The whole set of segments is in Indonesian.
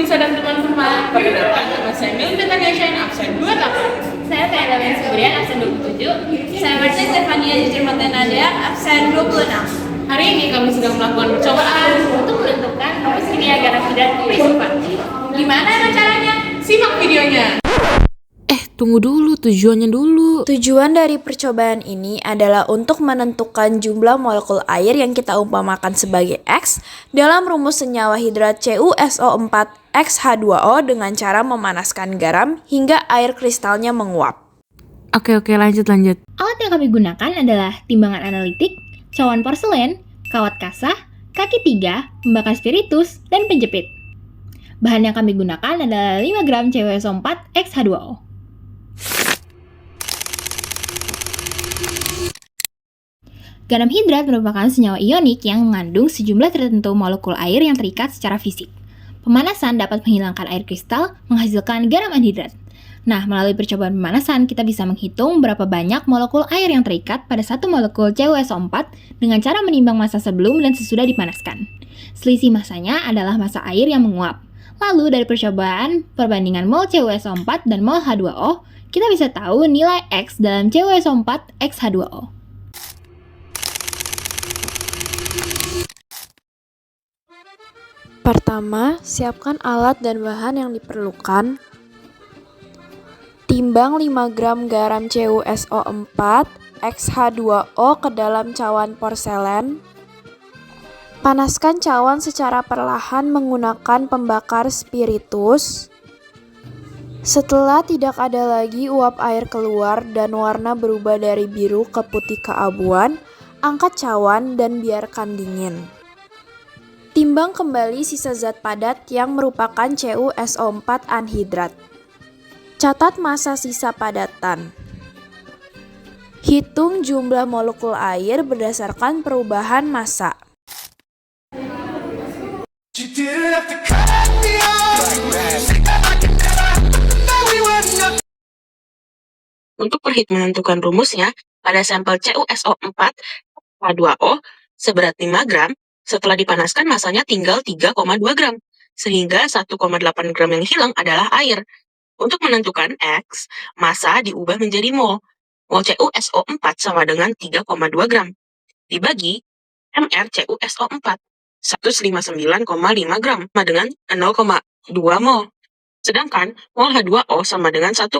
Nusa dan teman-teman, perkenalkan nama saya Milda Tagashan, absen 28. Saya Tiara Subrian, absen 27. Saya Marta Stefania Jujurmata Nadia, absen 26. Hari ini kami sedang melakukan percobaan Untuk menentukan rumus kimia garam hidrat isopat. Gimana emang caranya? Simak videonya. Tunggu dulu, tujuannya dulu. Tujuan dari percobaan ini adalah untuk menentukan jumlah molekul air yang kita umpamakan sebagai X dalam rumus senyawa hidrat CuSO4 XH2O dengan cara memanaskan garam hingga air kristalnya menguap. Oke, lanjut. Alat yang kami gunakan adalah timbangan analitik, cawan porselen, kawat kasah, kaki 3, pembakar spiritus, dan penjepit. Bahan yang kami gunakan adalah 5 gram CuSO4 XH2O. Garam hidrat merupakan senyawa ionik yang mengandung sejumlah tertentu molekul air yang terikat secara fisik. Pemanasan dapat menghilangkan air kristal, menghasilkan garam anhidrat. Nah, melalui percobaan pemanasan, kita bisa menghitung berapa banyak molekul air yang terikat pada satu molekul CuSO4 dengan cara menimbang massa sebelum dan sesudah dipanaskan. Selisih massanya adalah massa air yang menguap. Lalu, dari percobaan perbandingan mol CuSO4 dan mol H2O, kita bisa tahu nilai X dalam CuSO4 XH2O. Pertama, siapkan alat dan bahan yang diperlukan. Timbang 5 gram garam CuSO4 XH2O ke dalam cawan porselen. Panaskan cawan secara perlahan menggunakan pembakar spiritus. Setelah tidak ada lagi uap air keluar dan warna berubah dari biru ke putih keabuan, angkat cawan dan biarkan dingin. Timbang kembali sisa zat padat yang merupakan CuSO4 anhidrat. Catat massa sisa padatan. Hitung jumlah molekul air berdasarkan perubahan massa. Untuk menentukan rumusnya, pada sampel CuSO4 H2O seberat 5 gram, setelah dipanaskan massanya tinggal 3,2 gram, sehingga 1,8 gram yang hilang adalah air. Untuk menentukan X, massa diubah menjadi mol. Mol CuSO4 sama dengan 3,2 gram. Dibagi mR CuSO4, 159,5 gram sama dengan 0,2 mol. Sedangkan mol H2O sama dengan 1,8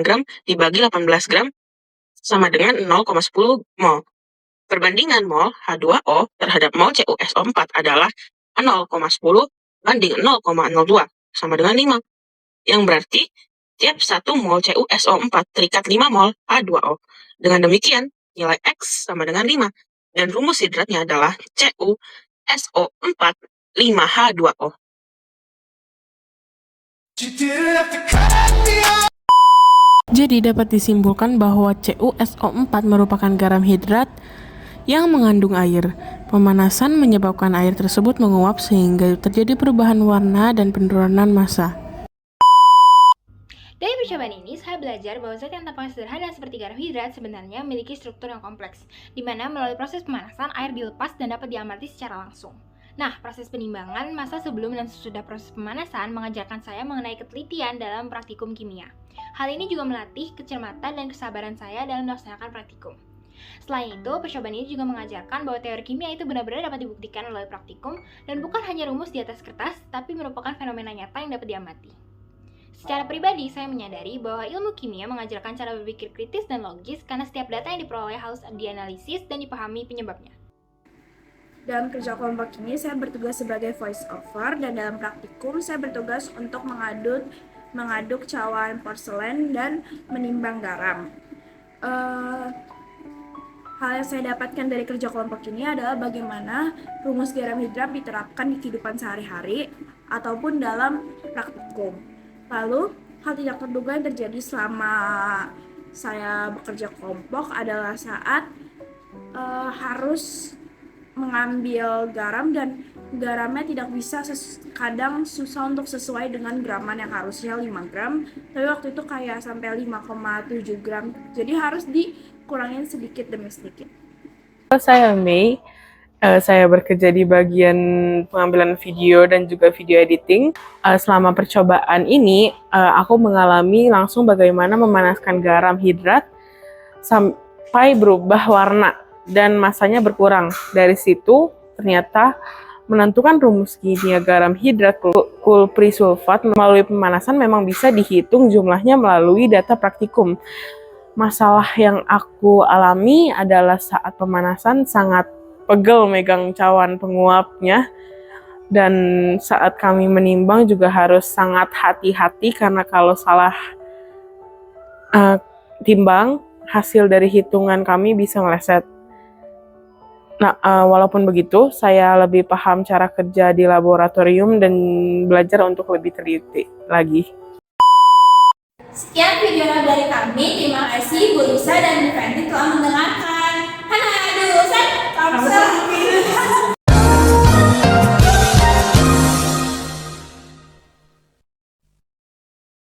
gram dibagi 18 gram sama dengan 0,10 mol. Perbandingan mol H2O terhadap mol CuSO4 adalah 0,10 banding 0,02 sama dengan 5. Yang berarti tiap 1 mol CuSO4 terikat 5 mol H2O. Dengan demikian, nilai X sama dengan 5. Dan rumus hidratnya adalah CuSO4 5H2O. Jadi dapat disimpulkan bahwa CuSO4 merupakan garam hidrat yang mengandung air. Pemanasan menyebabkan air tersebut menguap sehingga terjadi perubahan warna dan penurunan massa. Dari percobaan ini, saya belajar bahwa zat yang tampaknya sederhana seperti garam hidrat sebenarnya memiliki struktur yang kompleks, di mana melalui proses pemanasan air dilepas dan dapat diamati secara langsung. Nah, proses penimbangan massa sebelum dan sesudah proses pemanasan mengajarkan saya mengenai ketelitian dalam praktikum kimia. Hal ini juga melatih kecermatan dan kesabaran saya dalam melaksanakan praktikum. Selain itu, percobaan ini juga mengajarkan bahwa teori kimia itu benar-benar dapat dibuktikan melalui praktikum dan bukan hanya rumus di atas kertas, tapi merupakan fenomena nyata yang dapat diamati. Secara pribadi, saya menyadari bahwa ilmu kimia mengajarkan cara berpikir kritis dan logis karena setiap data yang diperoleh harus dianalisis dan dipahami penyebabnya. Dalam kerja kelompok ini, saya bertugas sebagai voice over dan dalam praktikum saya bertugas untuk mengaduk cawan porselen dan menimbang garam. Hal yang saya dapatkan dari kerja kelompok ini adalah bagaimana rumus garam hidrat diterapkan di kehidupan sehari-hari ataupun dalam praktikum. Lalu, hal tidak terduga yang terjadi selama saya bekerja kelompok adalah saat harus mengambil garam dan garamnya tidak bisa kadang susah untuk sesuai dengan graman yang harusnya 5 gram, tapi waktu itu kayak sampai 5,7 gram, jadi harus dikurangin sedikit demi sedikit. Saya Mei, Saya bekerja di bagian pengambilan video dan juga video editing. Selama percobaan ini, aku mengalami langsung bagaimana memanaskan garam hidrat sampai berubah warna dan masanya berkurang. Dari situ, ternyata menentukan rumus kimia garam hidrat kulprisulfat melalui pemanasan memang bisa dihitung jumlahnya melalui data praktikum. Masalah yang aku alami adalah saat pemanasan sangat pegel megang cawan penguapnya, dan saat kami menimbang juga harus sangat hati-hati karena kalau salah timbang, hasil dari hitungan kami bisa meleset. Nah, walaupun begitu, saya lebih paham cara kerja di laboratorium dan belajar untuk lebih teliti lagi. Sekian video dari kami. Terima kasih Bu Lisa dan Bu Fenty telah mendengarkan.